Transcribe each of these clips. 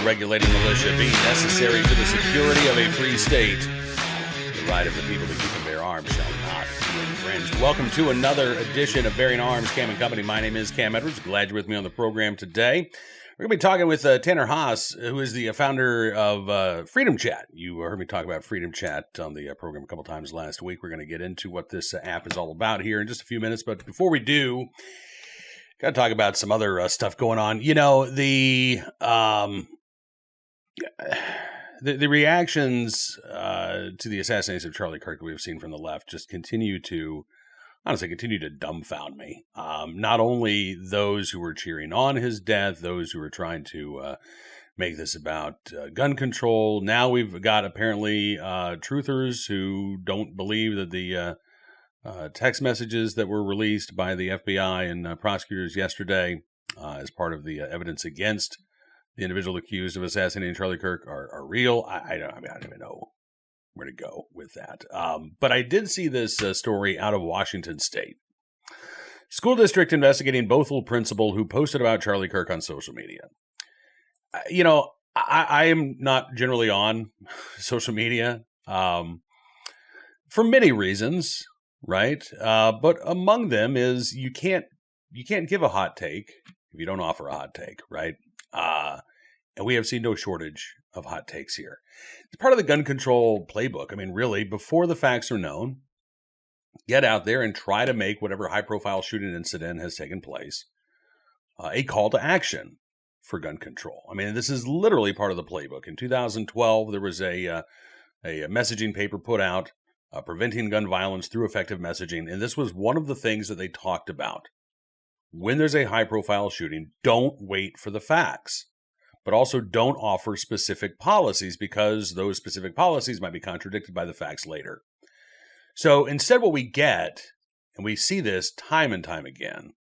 regulated militia being necessary to the security of a free state. The right of the people to keep and bear arms shall not be infringed. Welcome to another edition of Bearing Arms, Cam and Company. My name is Cam Edwards. Glad you're with me on the program today. We're going to be talking with Tanner Haas, who is the founder of Freedom Chat. You heard me talk about Freedom Chat on the program a couple times last week. We're going to get into what this app is all about here in just a few minutes. But before we do, got to talk about some other stuff going on. You know, the reactions to the assassination of Charlie Kirk that we've seen from the left just continue to dumbfound me. Not only those who were cheering on his death, those who were trying to make this about gun control. Now we've got apparently truthers who don't believe that the text messages that were released by the FBI and prosecutors yesterday as part of the evidence against the individual accused of assassinating Charlie Kirk are real. I don't even know where to go with that. But I did see this story out of Washington State. School district investigating Bothell principal who posted about Charlie Kirk on social media. You know, I am not generally on social media for many reasons, right? But among them is you can't give a hot take if you don't offer a hot take, right? And we have seen no shortage of hot takes here. It's part of the gun control playbook. I mean, really, before the facts are known, get out there and try to make whatever high-profile shooting incident has taken place a call to action for gun control. I mean, this is literally part of the playbook. In 2012, there was a messaging paper put out preventing gun violence through effective messaging, and this was one of the things that they talked about. When there's a high-profile shooting, don't wait for the facts, but also don't offer specific policies because those specific policies might be contradicted by the facts later. So instead what we get, and we see this time and time again,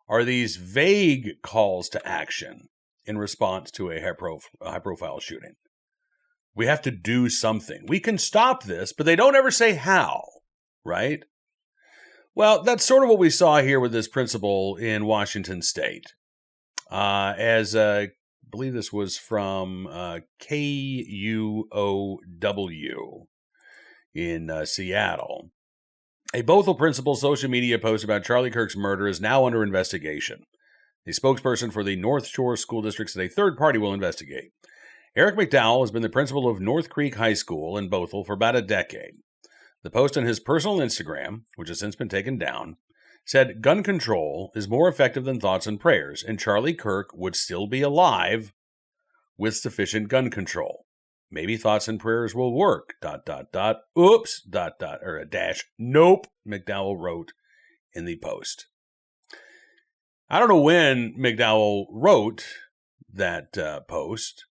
are these vague calls to action in response to a high-profile shooting. We have to do something. We can stop this, but they don't ever say how, right? Well, that's sort of what we saw here with this principal in Washington State. I believe this was from KUOW in Seattle. A Bothell principal's social media post about Charlie Kirk's murder is now under investigation. The spokesperson for the North Shore School District said a third party will investigate. Eric McDowell has been the principal of North Creek High School in Bothell for about a decade. The post on his personal Instagram, which has since been taken down, said gun control is more effective than thoughts and prayers, and Charlie Kirk would still be alive with sufficient gun control. Maybe thoughts and prayers will work, ... Oops, ... or a dash, nope, McDowell wrote in the post. I don't know when McDowell wrote that post,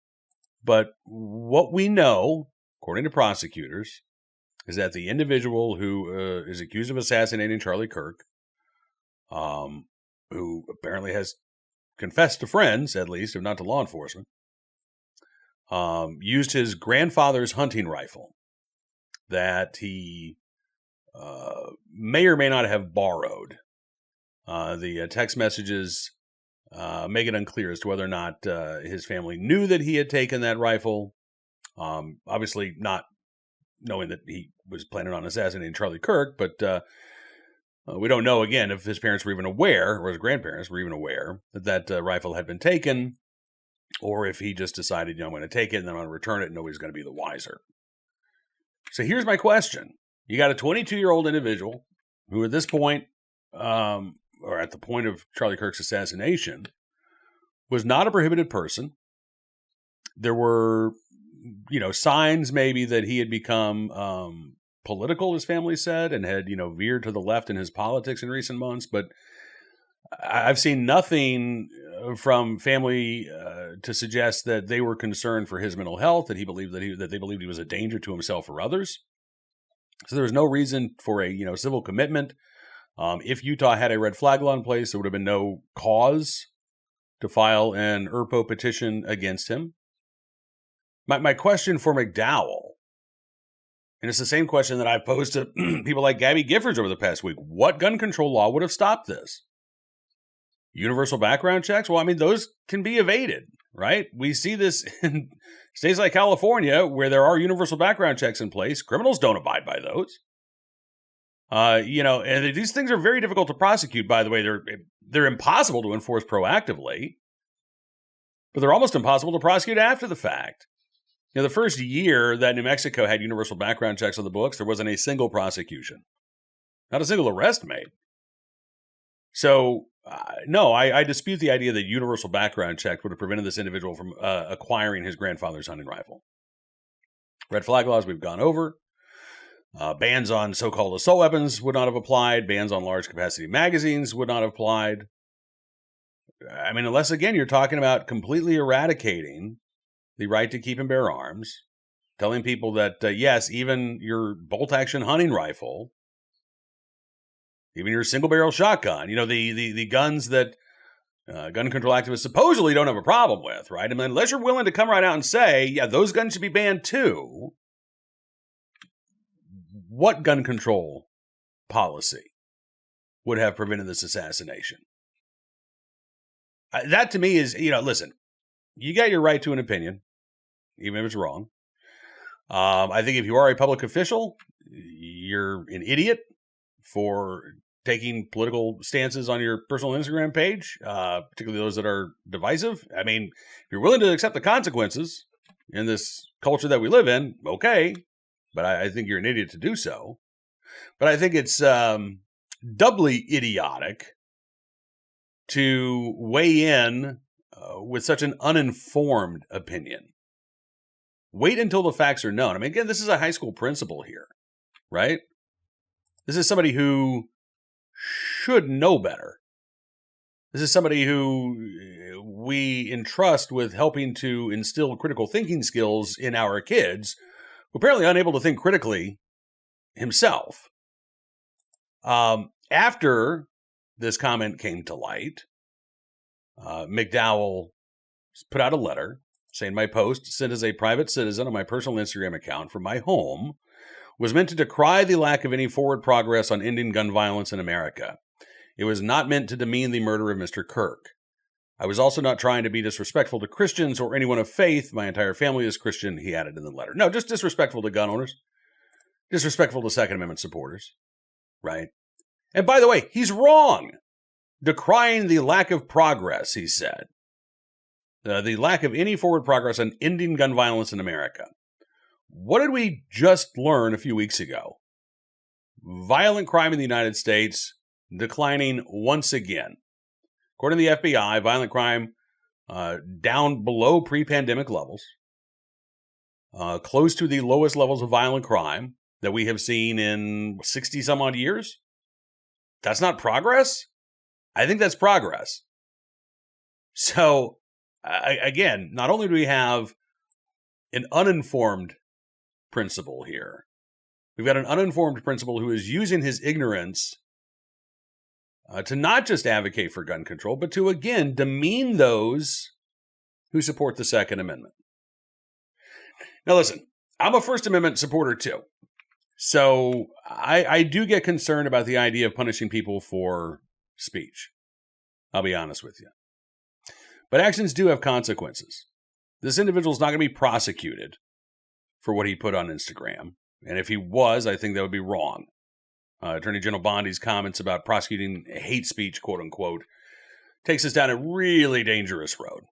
but what we know, according to prosecutors, is that the individual who is accused of assassinating Charlie Kirk, who apparently has confessed to friends, at least, if not to law enforcement, used his grandfather's hunting rifle that he may or may not have borrowed. The text messages make it unclear as to whether or not his family knew that he had taken that rifle. Obviously not knowing that he was planning on assassinating Charlie Kirk, but we don't know, again, if his parents were even aware, or his grandparents were even aware, that rifle had been taken, or if he just decided, I'm going to take it and then I'm going to return it and nobody's going to be the wiser. So here's my question. You got a 22-year-old individual who at this point, or at the point of Charlie Kirk's assassination, was not a prohibited person. There were, signs maybe that he had become political, his family said, and had, veered to the left in his politics in recent months. But I've seen nothing from family to suggest that they were concerned for his mental health, that they believed he was a danger to himself or others. So there was no reason for a civil commitment. If Utah had a red flag law in place, there would have been no cause to file an ERPO petition against him. My question for McDowell, and it's the same question that I've posed to people like Gabby Giffords over the past week. What gun control law would have stopped this? Universal background checks? Well, those can be evaded, right? We see this in states like California, where there are universal background checks in place. Criminals don't abide by those. And these things are very difficult to prosecute, by the way. They're impossible to enforce proactively, but they're almost impossible to prosecute after the fact. The first year that New Mexico had universal background checks on the books, there wasn't a single prosecution, not a single arrest made. So, no, I dispute the idea that universal background checks would have prevented this individual from acquiring his grandfather's hunting rifle. Red flag laws we've gone over. Bans on so-called assault weapons would not have applied. Bans on large capacity magazines would not have applied. I mean, unless, again, you're talking about completely eradicating the right to keep and bear arms, telling people that, yes, even your bolt-action hunting rifle, even your single-barrel shotgun, the guns that gun control activists supposedly don't have a problem with, right? I mean, unless you're willing to come right out and say, yeah, those guns should be banned too, what gun control policy would have prevented this assassination? That to me is, listen, you got your right to an opinion, even if it's wrong. I think if you are a public official, you're an idiot for taking political stances on your personal Instagram page, particularly those that are divisive. I mean, if you're willing to accept the consequences in this culture that we live in, okay. But I think you're an idiot to do so. But I think it's doubly idiotic to weigh in with such an uninformed opinion. Wait until the facts are known. I mean, again, this is a high school principal here, right? This is somebody who should know better. This is somebody who we entrust with helping to instill critical thinking skills in our kids, who are apparently unable to think critically himself. After this comment came to light, McDowell put out a letter saying my post, sent as a private citizen on my personal Instagram account from my home, was meant to decry the lack of any forward progress on ending gun violence in America. It was not meant to demean the murder of Mr. Kirk. I was also not trying to be disrespectful to Christians or anyone of faith. My entire family is Christian, he added in the letter. No, just disrespectful to gun owners. Disrespectful to Second Amendment supporters. Right? And by the way, he's wrong. Decrying the lack of progress, he said. The lack of any forward progress on ending gun violence in America. What did we just learn a few weeks ago? Violent crime in the United States declining once again. According to the FBI, violent crime down below pre-pandemic levels, close to the lowest levels of violent crime that we have seen in 60 some odd years. That's not progress? I think that's progress. So, again, not only do we have an uninformed principal here, we've got an uninformed principal who is using his ignorance to not just advocate for gun control, but to, again, demean those who support the Second Amendment. Now, listen, I'm a First Amendment supporter, too. So I do get concerned about the idea of punishing people for speech. I'll be honest with you. But actions do have consequences. This individual's not going to be prosecuted for what he put on Instagram. And if he was, I think that would be wrong. Attorney General Bondi's comments about prosecuting hate speech, quote unquote, takes us down a really dangerous road.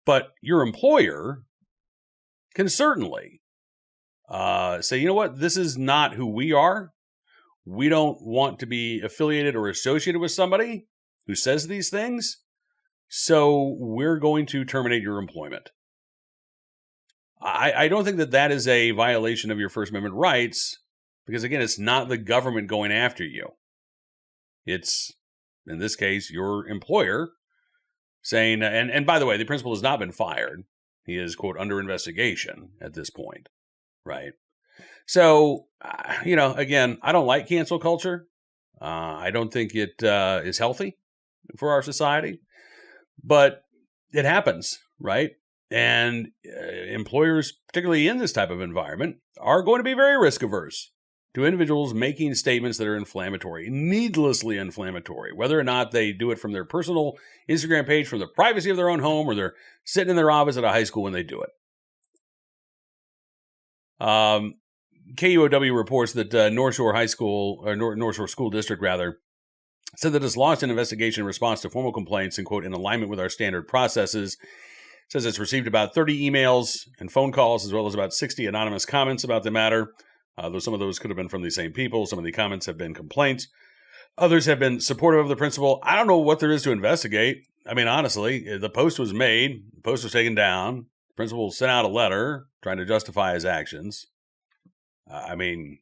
But your employer can certainly say, you know what, this is not who we are. We don't want to be affiliated or associated with somebody who says these things. So we're going to terminate your employment. I don't think that that is a violation of your First Amendment rights, because, again, it's not the government going after you. It's, in this case, your employer saying, and by the way, the principal has not been fired. He is, quote, under investigation at this point, right? So, again, I don't like cancel culture. I don't think it is healthy for our society, but it happens, right? And employers, particularly in this type of environment, are going to be very risk averse to individuals making statements that are inflammatory, needlessly inflammatory, whether or not they do it from their personal Instagram page, from the privacy of their own home, or they're sitting in their office at a high school when they do it. KUOW reports that North Shore High School, or North Shore School District, rather, said that it's launched an investigation in response to formal complaints and, quote, in alignment with our standard processes. It says it's received about 30 emails and phone calls, as well as about 60 anonymous comments about the matter. Though some of those could have been from the same people. Some of the comments have been complaints. Others have been supportive of the principal. I don't know what there is to investigate. I mean, honestly, the post was made. The post was taken down. The principal sent out a letter trying to justify his actions. I mean,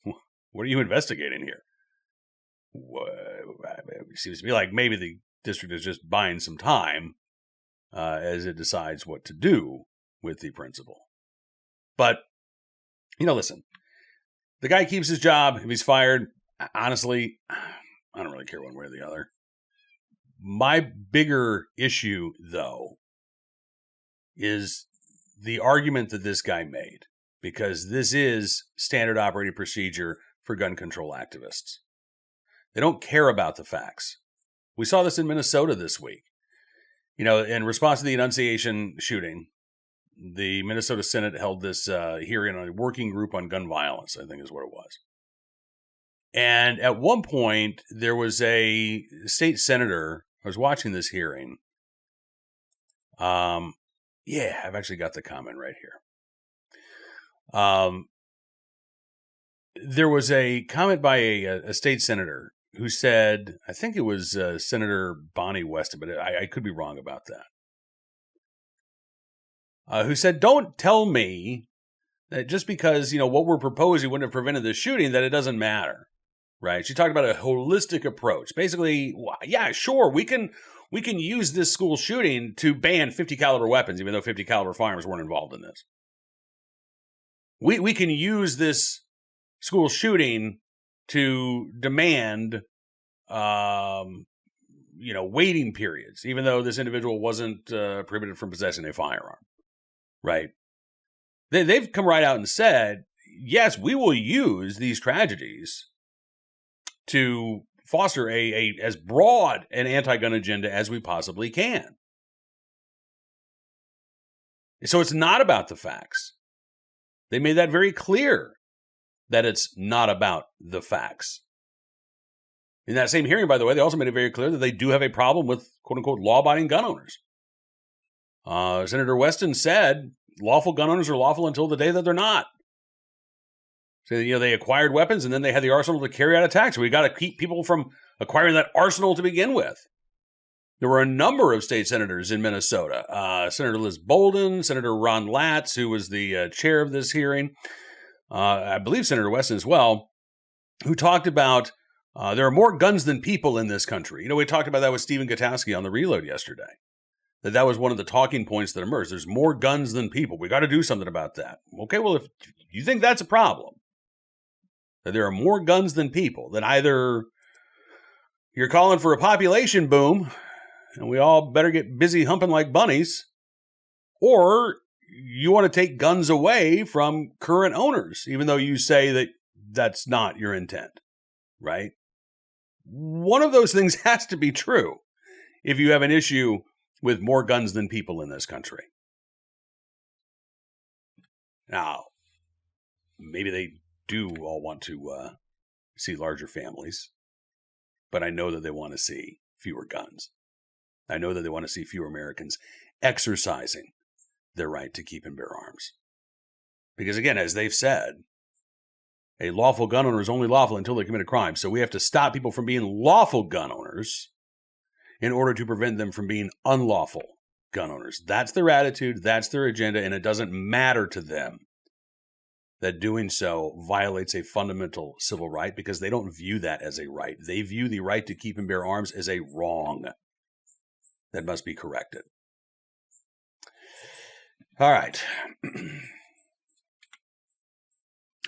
what are you investigating here? It seems to me like maybe the district is just buying some time as it decides what to do with the principal. But, listen, the guy keeps his job. If he's fired, honestly, I don't really care one way or the other. My bigger issue, though, is the argument that this guy made, because this is standard operating procedure for gun control activists. They don't care about the facts. We saw this in Minnesota this week. In response to the Annunciation shooting, the Minnesota Senate held this hearing on a working group on gun violence, I think is what it was. And at one point, there was a state senator. I was watching this hearing. I've actually got the comment right here. There was a comment by a state senator who said, I think it was Senator Bonnie Weston, but I could be wrong about that, who said, don't tell me that just because, what we're proposing wouldn't have prevented the shooting, that it doesn't matter, right? She talked about a holistic approach. Basically, yeah, sure, we can use this school shooting to ban 50 caliber weapons, even though 50 caliber firearms weren't involved in this. We can use this school shooting to demand, waiting periods, even though this individual wasn't prohibited from possessing a firearm, right? They've come right out and said, yes, we will use these tragedies to foster a as broad an anti-gun agenda as we possibly can. So it's not about the facts. They made that very clear, that it's not about the facts. In that same hearing, by the way, they also made it very clear that they do have a problem with, quote-unquote, law-abiding gun owners. Senator Weston said lawful gun owners are lawful until the day that they're not. So, they acquired weapons and then they had the arsenal to carry out attacks. So we got to keep people from acquiring that arsenal to begin with. There were a number of state senators in Minnesota. Senator Liz Bolden, Senator Ron Latz, who was the chair of this hearing, I believe Senator Weston as well, who talked about there are more guns than people in this country. We talked about that with Stephen Gutowski on The Reload yesterday. That was one of the talking points that emerged. There's more guns than people. We got to do something about that. Okay, well, if you think that's a problem, that there are more guns than people, then either you're calling for a population boom, and we all better get busy humping like bunnies, or you want to take guns away from current owners, even though you say that that's not your intent, right? One of those things has to be true if you have an issue with more guns than people in this country. Now, maybe they do all want to see larger families, but I know that they want to see fewer guns. I know that they want to see fewer Americans exercising their right to keep and bear arms. Because again, as they've said, a lawful gun owner is only lawful until they commit a crime. So we have to stop people from being lawful gun owners in order to prevent them from being unlawful gun owners. That's their attitude, that's their agenda, and it doesn't matter to them that doing so violates a fundamental civil right, because they don't view that as a right. They view the right to keep and bear arms as a wrong that must be corrected. All right.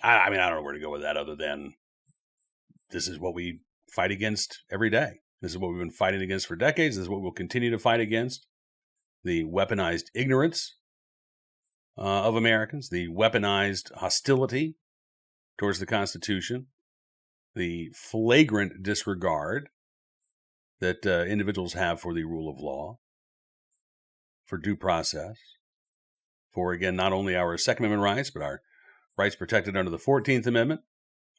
I don't know where to go with that other than this is what we fight against every day. This is what we've been fighting against for decades. This is what we'll continue to fight against. The weaponized ignorance of Americans, the weaponized hostility towards the Constitution, the flagrant disregard that individuals have for the rule of law, for due process, for, again, not only our Second Amendment rights, but our rights protected under the 14th Amendment,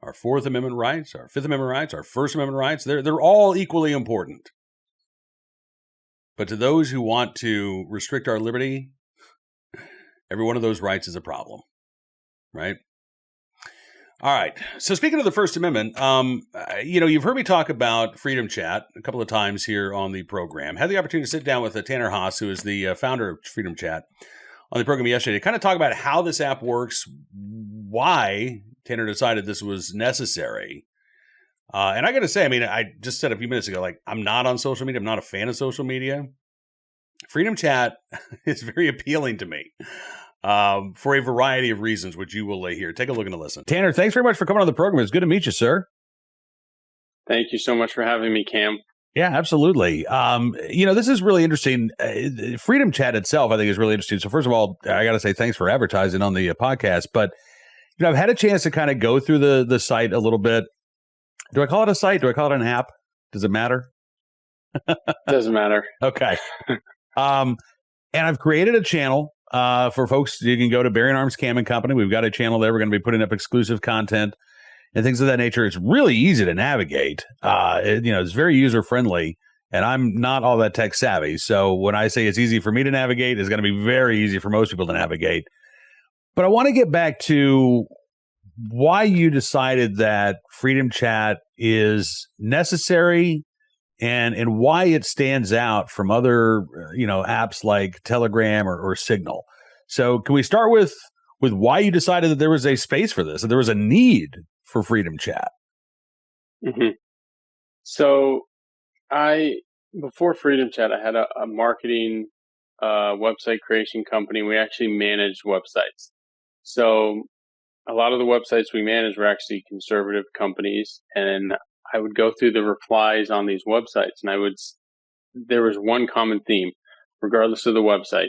our Fourth Amendment rights, our Fifth Amendment rights, our First Amendment rights. They're all equally important. But to those who want to restrict our liberty, every one of those rights is a problem, right? All right. So speaking of the First Amendment, you've heard me talk about Freedom Chat a couple of times here on the program. Had the opportunity to sit down with Tanner Haas, who is the founder of Freedom Chat, on the program yesterday to kind of talk about how this app works, why Tanner decided this was necessary. And I got to say, I just said a few minutes ago, I'm not on social media. I'm not a fan of social media. Freedom Chat is very appealing to me for a variety of reasons, which you will hear. Take a look and a listen. Tanner, thanks very much for coming on the program. It's good to meet you, sir. Thank you so much for having me, Cam. Yeah, absolutely. This is really interesting. Freedom Chat itself, I think, is really interesting. So first of all, I got to say thanks for advertising on the podcast. But, I've had a chance to kind of go through the site a little bit. Do I call it a site? Do I call it an app? Does it matter? Doesn't matter. Okay. And I've created a channel for folks. You can go to Bearing Arms Cam and Company. We've got a channel there. We're going to be putting up exclusive content and things of that nature. It's really easy to navigate. It's very user-friendly, and I'm not all that tech savvy. So when I say it's easy for me to navigate, it's going to be very easy for most people to navigate. But I want to get back to why you decided that Freedom Chat is necessary and why it stands out from other, apps like Telegram or Signal. So can we start with why you decided that there was a space for this, that there was a need for Freedom Chat? Mm-hmm. So before Freedom Chat, I had a marketing website creation company. We actually managed websites. So a lot of the websites we managed were actually conservative companies, and I would go through the replies on these websites, and there was one common theme, regardless of the website.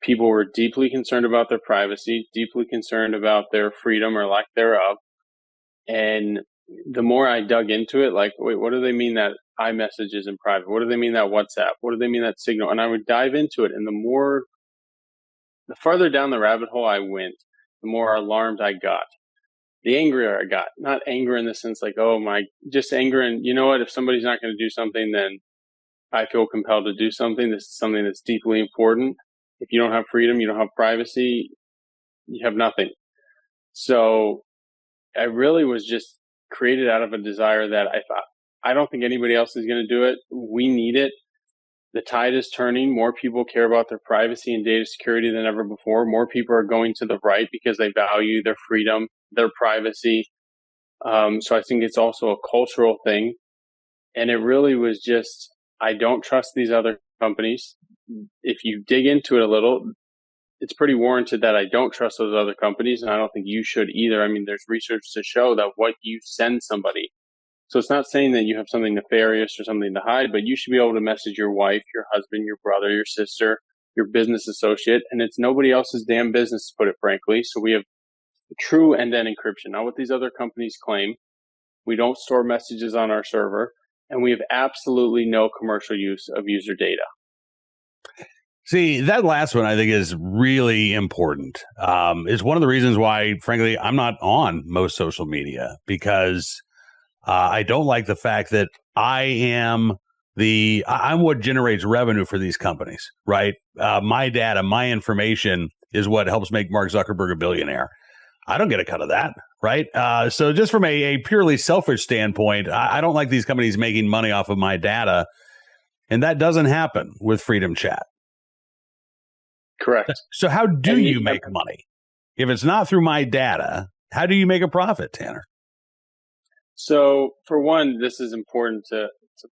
People were deeply concerned about their privacy, deeply concerned about their freedom or lack thereof. And the more I dug into it, wait, what do they mean that iMessage is in private? What do they mean that WhatsApp? What do they mean that Signal? And I would dive into it. And the farther down the rabbit hole I went, the more alarmed I got. The angrier I got. Not anger in the sense just anger. And you know what? If somebody's not going to do something, then I feel compelled to do something. This is something that's deeply important. If you don't have freedom, you don't have privacy, you have nothing. So I really was just created out of a desire that I thought, I don't think anybody else is going to do it. We need it. The tide is turning. More people care about their privacy and data security than ever before. More people are going to the right because they value their freedom, their privacy. So I think it's also a cultural thing. And it really was just, I don't trust these other companies. If you dig into it a little, it's pretty warranted that I don't trust those other companies, and I don't think you should either. There's research to show that what you send somebody. So it's not saying that you have something nefarious or something to hide, but you should be able to message your wife, your husband, your brother, your sister, your business associate, and it's nobody else's damn business, to put it frankly. So we have true end-to-end encryption. Not what these other companies claim. We don't store messages on our server, and we have absolutely no commercial use of user data. See, that last one I think is really important. It's one of the reasons why, frankly, I'm not on most social media, because I don't like the fact that I'm what generates revenue for these companies, right? My data, my information is what helps make Mark Zuckerberg a billionaire. I don't get a cut of that, right? So just from a purely selfish standpoint, I don't like these companies making money off of my data. And that doesn't happen with Freedom Chat. Correct. So how do you make money? If it's not through my data, how do you make a profit, Tanner? So for one, this is important to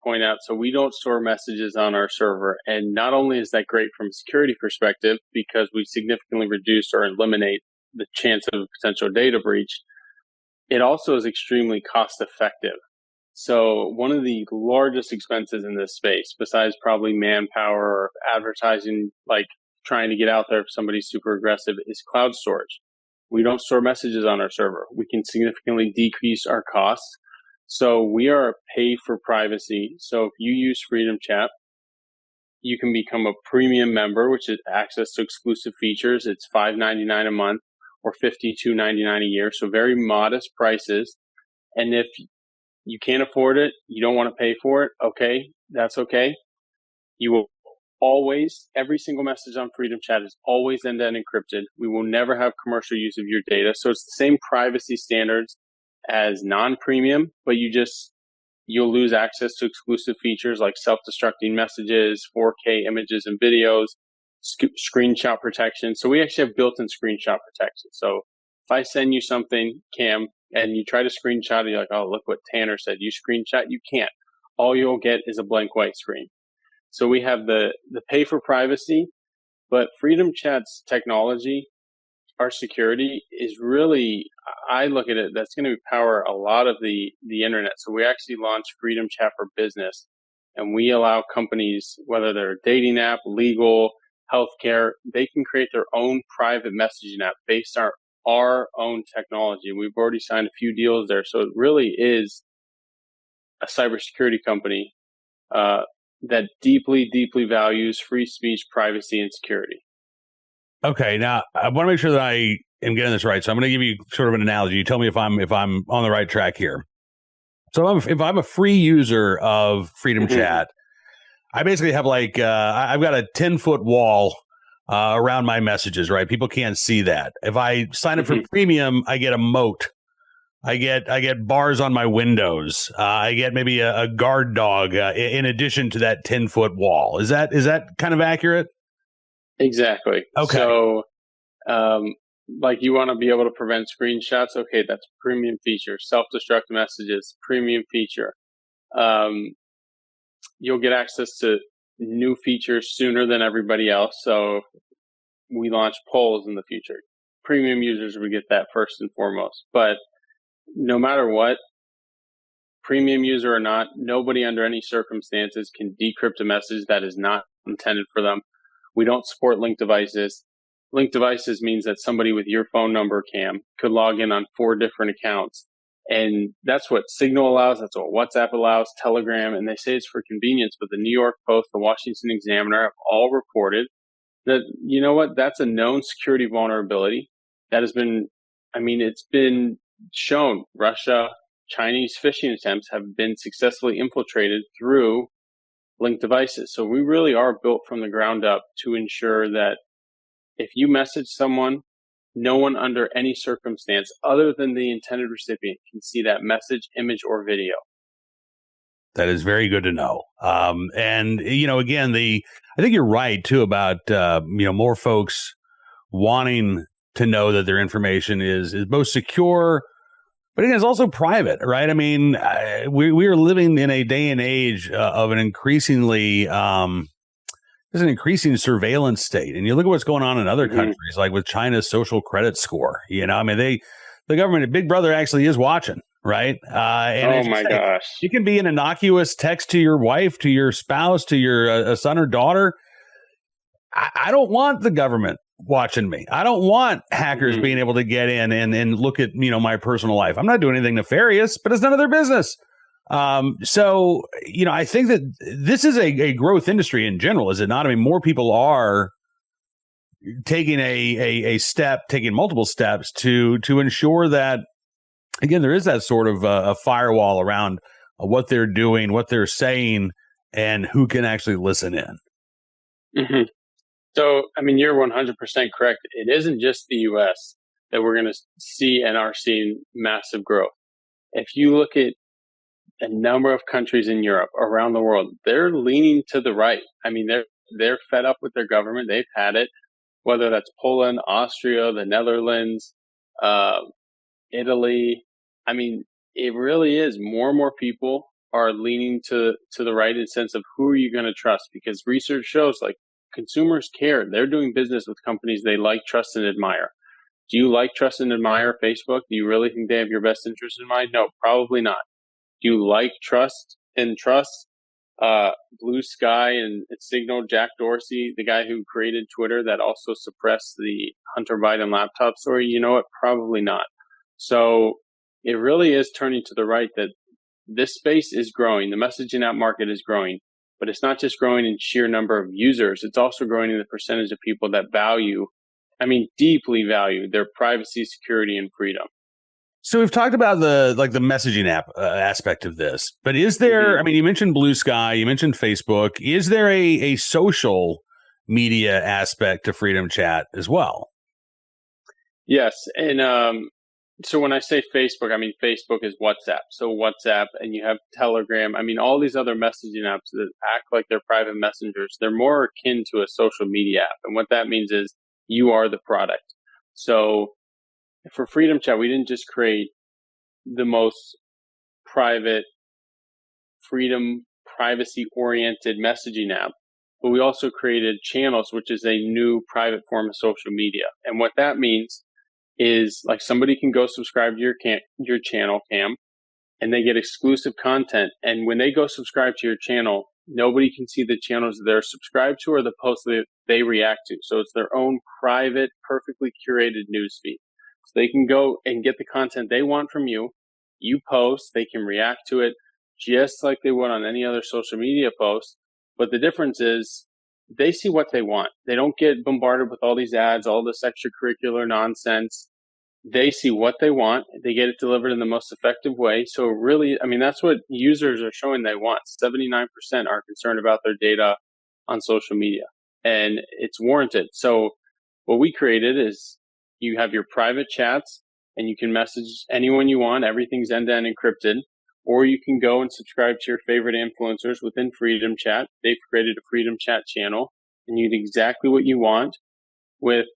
point out. So we don't store messages on our server. And not only is that great from a security perspective, because we significantly reduce or eliminate the chance of a potential data breach, it also is extremely cost effective. So one of the largest expenses in this space, besides probably manpower or advertising, trying to get out there if somebody's super aggressive, is cloud storage. We don't store messages on our server. We can significantly decrease our costs. So we are pay for privacy. So if you use Freedom Chat, you can become a premium member, which is access to exclusive features. It's $5.99 a month or $52.99 a year. So very modest prices. And if you can't afford it, you don't want to pay for it, okay, that's okay. You will always, every single message on Freedom Chat is always end-to-end encrypted. We will never have commercial use of your data. So it's the same privacy standards as non-premium, but you'll lose access to exclusive features like self-destructing messages, 4K images and videos, screenshot protection. So we actually have built-in screenshot protection. So if I send you something, Cam, and you try to screenshot it, you're like, oh, look what Tanner said. You screenshot, you can't. All you'll get is a blank white screen. So we have the pay for privacy, but Freedom Chat's technology, our security is really, I look at it, that's going to power a lot of the internet. So we actually launched Freedom Chat for Business, and we allow companies, whether they're a dating app, legal, healthcare, they can create their own private messaging app based on our own technology. We've already signed a few deals there. So it really is a cybersecurity company that deeply, deeply values free speech, privacy, and security. Okay, now I want to make sure that I am getting this right. So I'm going to give you sort of an analogy. You tell me if I'm on the right track here. So if I'm a free user of Freedom Chat, I basically have like I've got a 10-foot wall around my messages, right? People can't see that. If I sign up for premium, I get a moat. I get bars on my windows. I get maybe a guard dog in addition to that 10-foot wall. Is that kind of accurate? Exactly. Okay. So, like you want to be able to prevent screenshots. Okay, that's premium feature. Self-destruct messages, premium feature. You'll get access to new features sooner than everybody else. So we launch polls in the future. Premium users will get that first and foremost. But no matter what, premium user or not, nobody under any circumstances can decrypt a message that is not intended for them. We don't support linked devices. Linked devices means that somebody with your phone number, Cam, could log in on 4 different accounts. And that's what Signal allows. That's what WhatsApp allows, Telegram. And they say it's for convenience. But the New York Post, the Washington Examiner have all reported that, you know what, that's a known security vulnerability that has been, it's been shown. Russia, Chinese phishing attempts have been successfully infiltrated through linked devices. So we really are built from the ground up to ensure that if you message someone, no one under any circumstance other than the intended recipient can see that message, image, or video. That is very good to know. And, again, I think you're right, too, about, more folks wanting to know that their information is both secure, but again, it's also private, right? I mean, we are living in a day and age of an increasingly, there's an increasing surveillance state. And you look at what's going on in other countries, like with China's social credit score, the government, Big Brother actually is watching, right? And oh my gosh. It can be an innocuous text to your wife, to your spouse, to your son or daughter. I don't want the government watching me. I don't want hackers being able to get in and look at, my personal life. I'm not doing anything nefarious, but it's none of their business. So, I think that this is a growth industry in general, is it not? I mean, more people are taking taking multiple steps to ensure that, again, there is that sort of a firewall around what they're doing, what they're saying, and who can actually listen in. So, you're 100% correct. It isn't just the U.S. that we're going to see and are seeing massive growth. If you look at a number of countries in Europe, around the world, they're leaning to the right. They're fed up with their government. They've had it, whether that's Poland, Austria, the Netherlands, Italy. It really is. More and more people are leaning to the right in the sense of who are you going to trust? Because research shows consumers care. They're doing business with companies they like, trust, and admire. Do you like, trust, and admire Facebook? Do you really think they have your best interest in mind? No, probably not. Do you like, trust, and trust Blue Sky and Signal, Jack Dorsey, the guy who created Twitter that also suppressed the Hunter Biden laptop story? You know what? Probably not. So it really is turning to the right that this space is growing. The messaging app market is growing, but it's not just growing in sheer number of users. It's also growing in the percentage of people that deeply value their privacy, security, and freedom. So we've talked about the messaging app aspect of this, but is there, I mean, you mentioned Blue Sky, you mentioned Facebook. Is there a social media aspect to Freedom Chat as well? Yes. And so when I say Facebook, I mean Facebook is WhatsApp. So WhatsApp, and you have Telegram. I mean, all these other messaging apps that act like they're private messengers, they're more akin to a social media app. And what that means is you are the product. So for Freedom Chat, we didn't just create the most private, freedom, privacy-oriented messaging app, but we also created Channels, which is a new private form of social media. And what that means is, like, somebody can go subscribe to your channel, Cam, and they get exclusive content. And when they go subscribe to your channel, nobody can see the channels they're subscribed to or the posts that they react to. So it's their own private, perfectly curated newsfeed. So they can go and get the content they want from you. You post, they can react to it just like they would on any other social media post. But the difference is they see what they want. They don't get bombarded with all these ads, all this extracurricular nonsense. They see what they want. They get it delivered in the most effective way. So really, I mean, that's what users are showing they want. 79% are concerned about their data on social media, and it's warranted. So what we created is you have your private chats, and you can message anyone you want. Everything's end-to-end encrypted. Or you can go and subscribe to your favorite influencers within Freedom Chat. They've created a Freedom Chat channel, and you get exactly what you want with,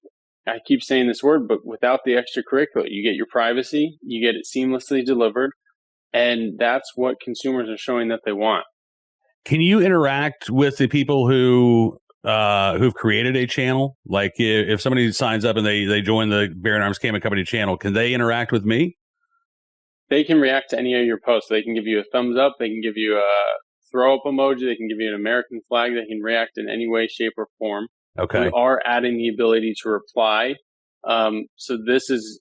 I keep saying this word, but without the extracurricular. You get your privacy, you get it seamlessly delivered, and that's what consumers are showing that they want. Can you interact with the people who've created a channel? Like if somebody signs up and they join the Bear and Arms Camo Company channel, can they interact with me? They can react to any of your posts. They can give you a thumbs up. They can give you a throw up emoji. They can give you an American flag. They can react in any way, shape, or form. Okay. We are adding the ability to reply. So this is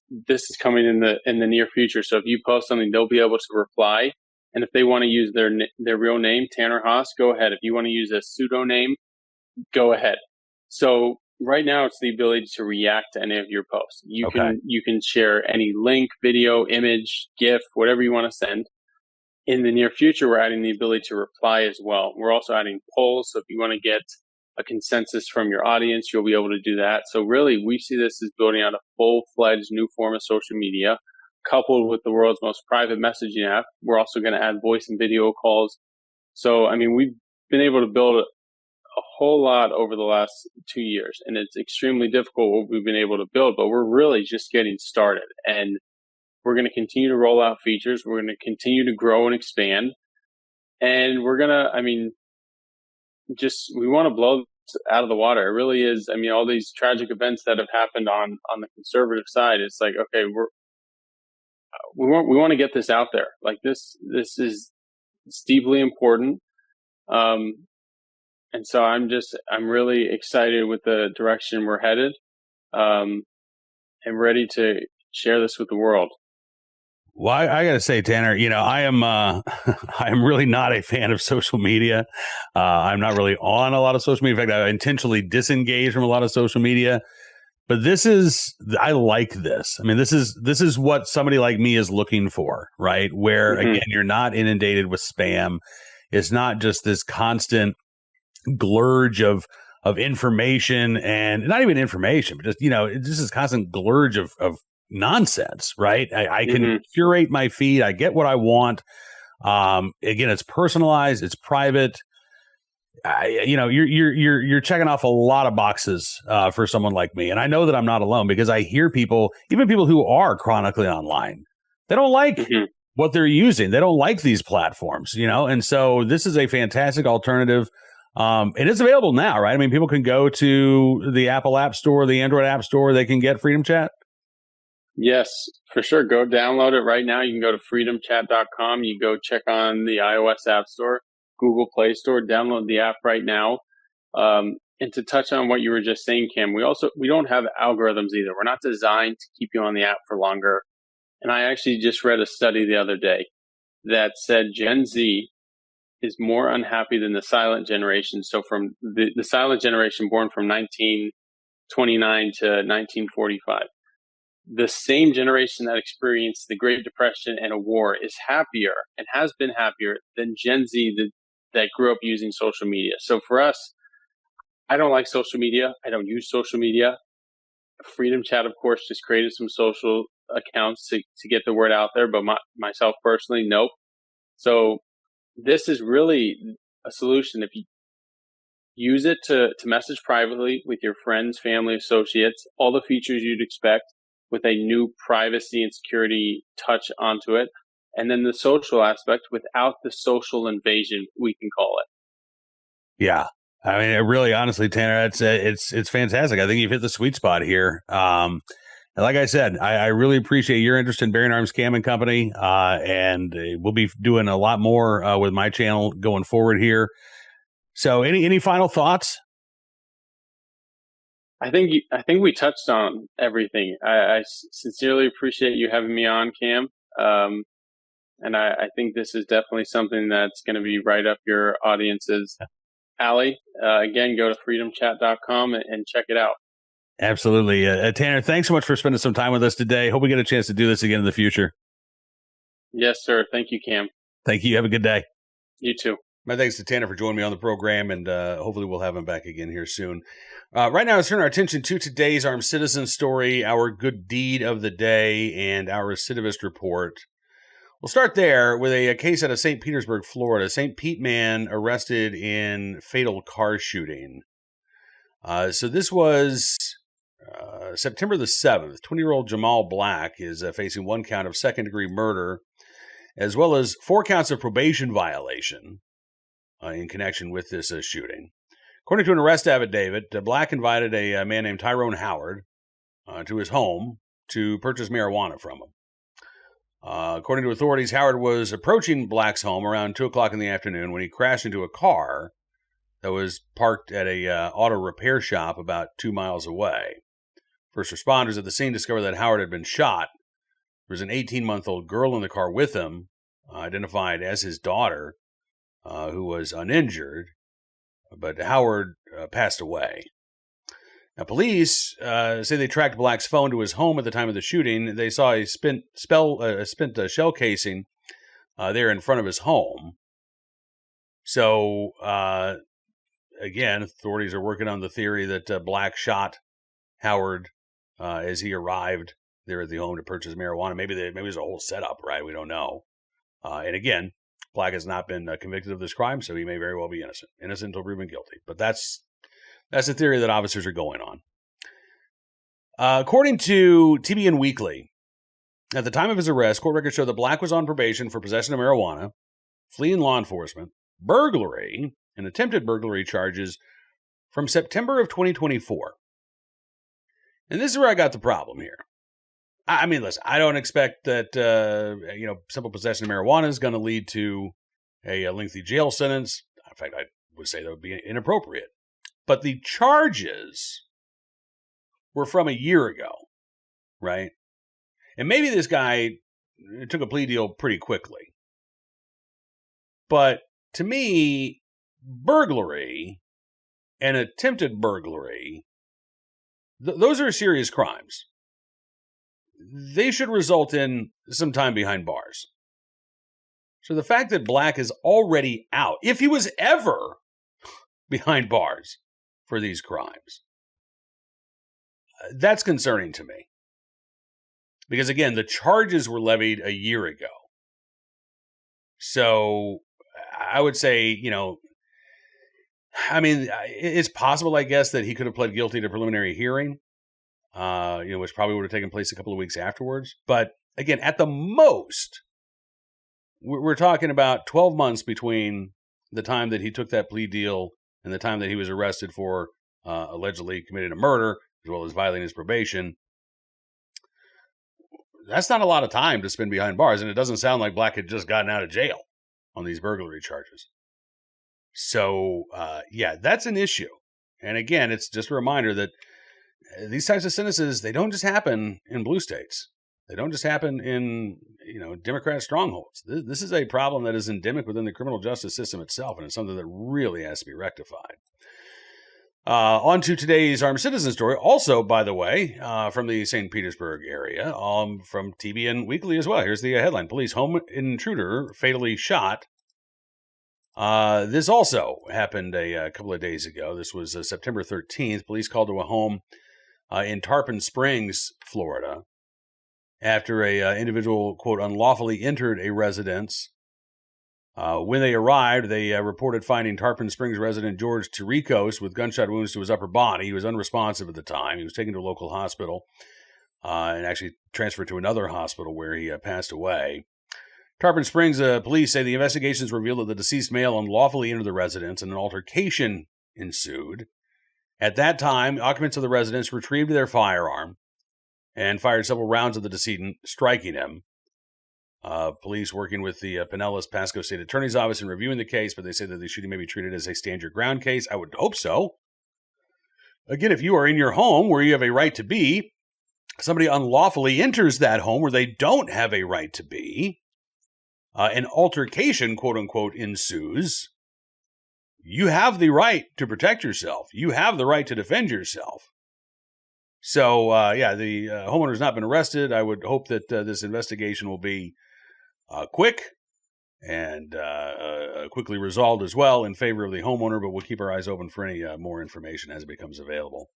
coming in the near future. So if you post something, they'll be able to reply. And if they want to use their real name, Tanner Haas, go ahead. If you want to use a pseudonym, go ahead. So right now, it's the ability to react to any of your posts. You can share any link, video, image, GIF, whatever you want to send. In the near future, we're adding the ability to reply as well. We're also adding polls. So if you want to get a consensus from your audience, you'll be able to do that. So really, we see this as building out a full-fledged new form of social media, coupled with the world's most private messaging app. We're also going to add voice and video calls. So, I mean, we've been able to build a whole lot over the last 2 years, and it's extremely difficult what we've been able to build, but we're really just getting started, and we're going to continue to roll out features. We're going to continue to grow and expand, and we're going to, we want to blow out of the water. It really is. I mean, all these tragic events that have happened on the conservative side, it's like, okay, we want to get this out there. Like this is, it's deeply important. And so I'm really excited with the direction we're headed, and ready to share this with the world. Well, I got to say, Tanner, I am I am really not a fan of social media. I'm not really on a lot of social media. In fact, I intentionally disengage from a lot of social media. But I like this. I mean, this is what somebody like me is looking for, right? Where again, you're not inundated with spam. It's not just this constant glurge of information, and not even information, but just, it's just this constant glurge of nonsense, right? I can curate my feed. I get what I want. Again, it's personalized, it's private. You're checking off a lot of boxes for someone like me. And I know that I'm not alone, because I hear people, even people who are chronically online, they don't like what they're using. They don't like these platforms, and so this is a fantastic alternative. And it's available now, right? I mean, people can go to the Apple App Store, the Android App Store. They can get Freedom Chat. Yes, for sure. Go download it right now. You can go to freedomchat.com. You go check on the iOS App Store. Google Play Store. Download the app right now. And to touch on what you were just saying, Cam, we don't have algorithms either. We're not designed to keep you on the app for longer. And I actually just read a study the other day that said Gen Z is more unhappy than the silent generation. So from the silent generation born from 1929 to 1945, the same generation that experienced the Great Depression and a war is happier and has been happier than Gen Z that grew up using social media. So for us, I don't like social media. I don't use social media. Freedom Chat, of course, just created some social accounts to get the word out there, but myself personally, nope. So this is really a solution. If you use it to message privately with your friends, family, associates, all the features you'd expect with a new privacy and security touch onto it. And then the social aspect without the social invasion, we can call it. Yeah. I mean, it really, honestly, Tanner, it's fantastic. I think you've hit the sweet spot here. And like I said, I really appreciate your interest in Bearing Arms Cam and Company, and we'll be doing a lot more with my channel going forward here. So, any final thoughts? I think we touched on everything. I sincerely appreciate you having me on, Cam. And I think this is definitely something that's going to be right up your audience's alley. Again, go to freedomchat.com and check it out. Absolutely. Tanner, thanks so much for spending some time with us today. Hope we get a chance to do this again in the future. Yes, sir. Thank you, Cam. Thank you. Have a good day. You too. My thanks to Tanner for joining me on the program, and hopefully we'll have him back again here soon. Right now, let's turn our attention to today's armed citizen story, our good deed of the day, and our recidivist report. We'll start there with a case out of St. Petersburg, Florida. St. Pete man arrested in fatal car shooting. So this was September the 7th. 20-year-old Jamal Black is facing one count of second-degree murder, as well as 4 counts of probation violation in connection with this shooting. According to an arrest affidavit, Black invited a man named Tyrone Howard to his home to purchase marijuana from him. According to authorities, Howard was approaching Black's home around 2 o'clock in the afternoon when he crashed into a car that was parked at a auto repair shop about 2 miles away. First responders at the scene discovered that Howard had been shot. There was an 18-month-old girl in the car with him, identified as his daughter, who was uninjured, but Howard passed away. Now, police say they tracked Black's phone to his home at the time of the shooting. They saw a spent shell casing there in front of his home. So, again, authorities are working on the theory that Black shot Howard as he arrived there at the home to purchase marijuana. Maybe it was a whole setup, right? We don't know. And again, Black has not been convicted of this crime, so he may very well be innocent until proven guilty. But that's the theory that officers are going on. According to TBN Weekly, at the time of his arrest, court records show that Black was on probation for possession of marijuana, fleeing law enforcement, burglary, and attempted burglary charges from September of 2024. And this is where I got the problem here. I mean, listen, I don't expect that, simple possession of marijuana is going to lead to a lengthy jail sentence. In fact, I would say that would be inappropriate. But the charges were from a year ago, right? And maybe this guy took a plea deal pretty quickly. But to me, burglary and attempted burglary, those are serious crimes. They should result in some time behind bars. So the fact that Black is already out, if he was ever behind bars for these crimes, that's concerning to me. Because again, the charges were levied a year ago. So I would say, it's possible, I guess, that he could have pled guilty to preliminary hearing, which probably would have taken place a couple of weeks afterwards. But again, at the most, we're talking about 12 months between the time that he took that plea deal and the time that he was arrested for allegedly committing a murder, as well as violating his probation. That's not a lot of time to spend behind bars, and it doesn't sound like Black had just gotten out of jail on these burglary charges. So, yeah, that's an issue. And again, it's just a reminder that these types of sentences, they don't just happen in blue states. They don't just happen in, Democrat strongholds. This is a problem that is endemic within the criminal justice system itself, and it's something that really has to be rectified. On to today's armed citizen story. Also, by the way, from the St. Petersburg area, from TBN Weekly as well. Here's the headline. Police home intruder fatally shot. This also happened a couple of days ago. This was September 13th. Police called to a home in Tarpon Springs, Florida, after a individual, quote, unlawfully entered a residence. When they arrived, they reported finding Tarpon Springs resident George Tirikos with gunshot wounds to his upper body. He was unresponsive at the time. He was taken to a local hospital and actually transferred to another hospital where he passed away. Tarpon Springs police say the investigations revealed that the deceased male unlawfully entered the residence and an altercation ensued. At that time, occupants of the residence retrieved their firearm and fired several rounds at the decedent, striking him. Police working with the Pinellas Pasco State Attorney's Office in reviewing the case, but they say that the shooting may be treated as a stand your ground case. I would hope so. Again, if you are in your home where you have a right to be, somebody unlawfully enters that home where they don't have a right to be, an altercation, quote unquote, ensues, you have the right to protect yourself. You have the right to defend yourself. So, the homeowner has not been arrested. I would hope that this investigation will be quick and quickly resolved as well in favor of the homeowner, but we'll keep our eyes open for any more information as it becomes available.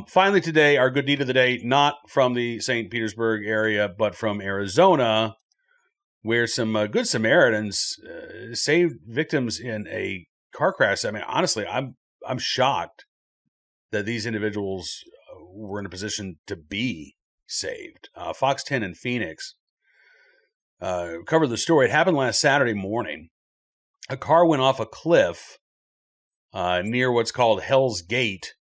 Finally today, our good deed of the day, not from the St. Petersburg area, but from Arizona, where some good Samaritans saved victims in a car crash. I mean, honestly, I'm shocked that these individuals were in a position to be saved. Fox 10 in Phoenix covered the story. It happened last Saturday morning. A car went off a cliff near what's called Hell's Gate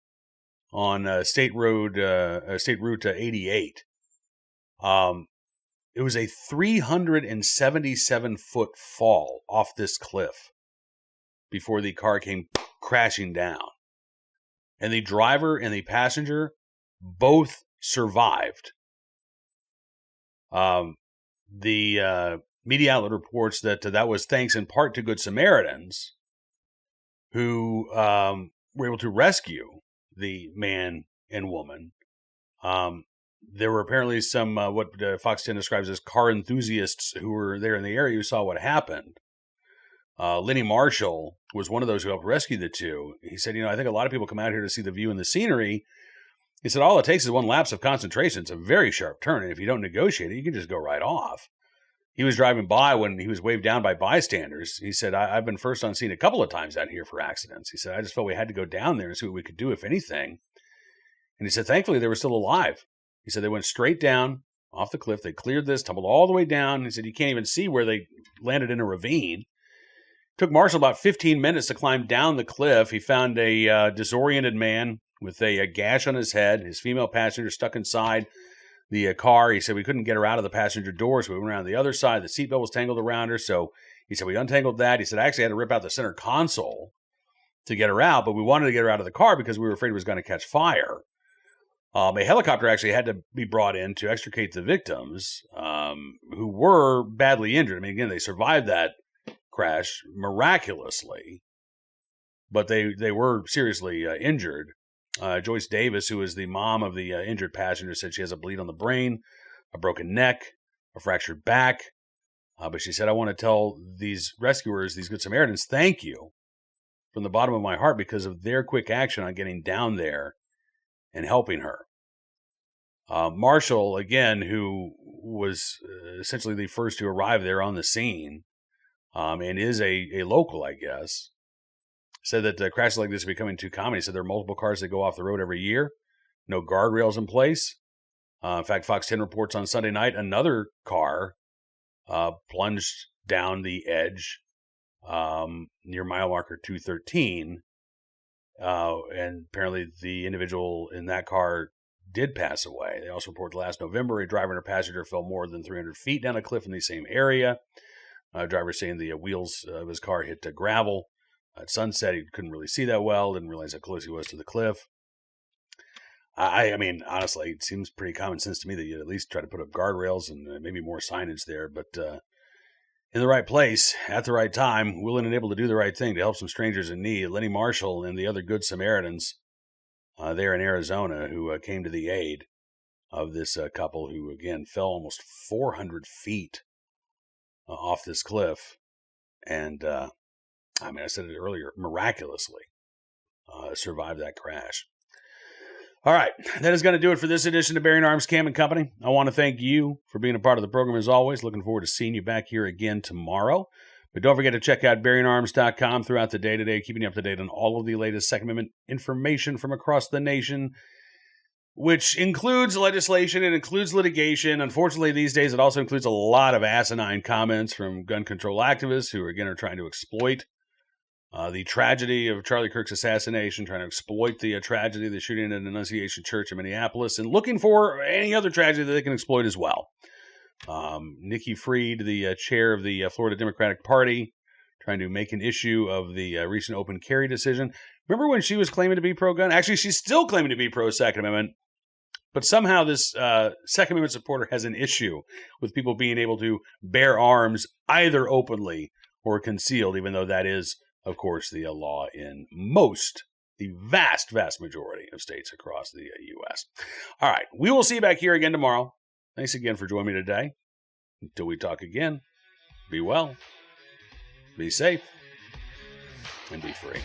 on State Route 88. It was a 377-foot fall off this cliff before the car came crashing down. And the driver and the passenger both survived. The media outlet reports that that was thanks in part to Good Samaritans who were able to rescue the man and woman. There were apparently some, what Fox 10 describes as car enthusiasts who were there in the area who saw what happened. Lenny Marshall was one of those who helped rescue the two. He said, I think a lot of people come out here to see the view and the scenery. He said, all it takes is one lapse of concentration. It's a very sharp turn, and if you don't negotiate it, you can just go right off. He was driving by when he was waved down by bystanders. He said, I've been first on scene a couple of times out here for accidents. He said, I just felt we had to go down there and see what we could do, if anything. And he said, thankfully, they were still alive. He said they went straight down off the cliff. They cleared this, tumbled all the way down. He said, you can't even see where they landed in a ravine. Took Marshall about 15 minutes to climb down the cliff. He found a disoriented man with a gash on his head, his female passenger stuck inside the car. He said we couldn't get her out of the passenger door, so we went around the other side. The seatbelt was tangled around her, so he said we untangled that. He said I actually had to rip out the center console to get her out, but we wanted to get her out of the car because we were afraid it was going to catch fire. A helicopter actually had to be brought in to extricate the victims who were badly injured. I mean, again, they survived that crash miraculously, but they were seriously injured. Joyce Davis, who is the mom of the injured passenger, said she has a bleed on the brain, a broken neck, a fractured back. But she said, I want to tell these rescuers, these Good Samaritans, thank you from the bottom of my heart because of their quick action on getting down there and helping her. Marshall, again, who was essentially the first to arrive there on the scene, and is a local, I guess, said that crashes like this are becoming too common. He said there are multiple cars that go off the road every year, no guardrails in place. In fact, Fox 10 reports on Sunday night, another car plunged down the edge near mile marker 213. And apparently the individual in that car did pass away. They also report last November, a driver and a passenger fell more than 300 feet down a cliff in the same area. Driver saying the wheels of his car hit gravel At sunset, he couldn't really see that well, didn't realize how close he was to the cliff. I mean, honestly, it seems pretty common sense to me that you'd at least try to put up guardrails and maybe more signage there. But in the right place, at the right time, willing and able to do the right thing to help some strangers in need, Lenny Marshall and the other good Samaritans there in Arizona who came to the aid of this couple who, again, fell almost 400 feet off this cliff. And, I mean, I said it earlier, miraculously survived that crash. All right, that is going to do it for this edition of Bearing Arms Cam & Company. I want to thank you for being a part of the program as always. Looking forward to seeing you back here again tomorrow. But don't forget to check out bearingarms.com throughout the day today, keeping you up to date on all of the latest Second Amendment information from across the nation, which includes legislation, it includes litigation. Unfortunately, these days, it also includes a lot of asinine comments from gun control activists who, again, are trying to exploit the tragedy of Charlie Kirk's assassination, trying to exploit the tragedy of the shooting at an Annunciation Church in Minneapolis, and looking for any other tragedy that they can exploit as well. Nikki Fried, the chair of the Florida Democratic Party, trying to make an issue of the recent open carry decision. Remember when she was claiming to be pro-gun? Actually, she's still claiming to be pro-Second Amendment, but somehow this Second Amendment supporter has an issue with people being able to bear arms either openly or concealed, even though that is, of course, the law in the vast majority of states across the U.S. All right, we will see you back here again tomorrow. Thanks again for joining me today. Until we talk again, be well, be safe, and be free.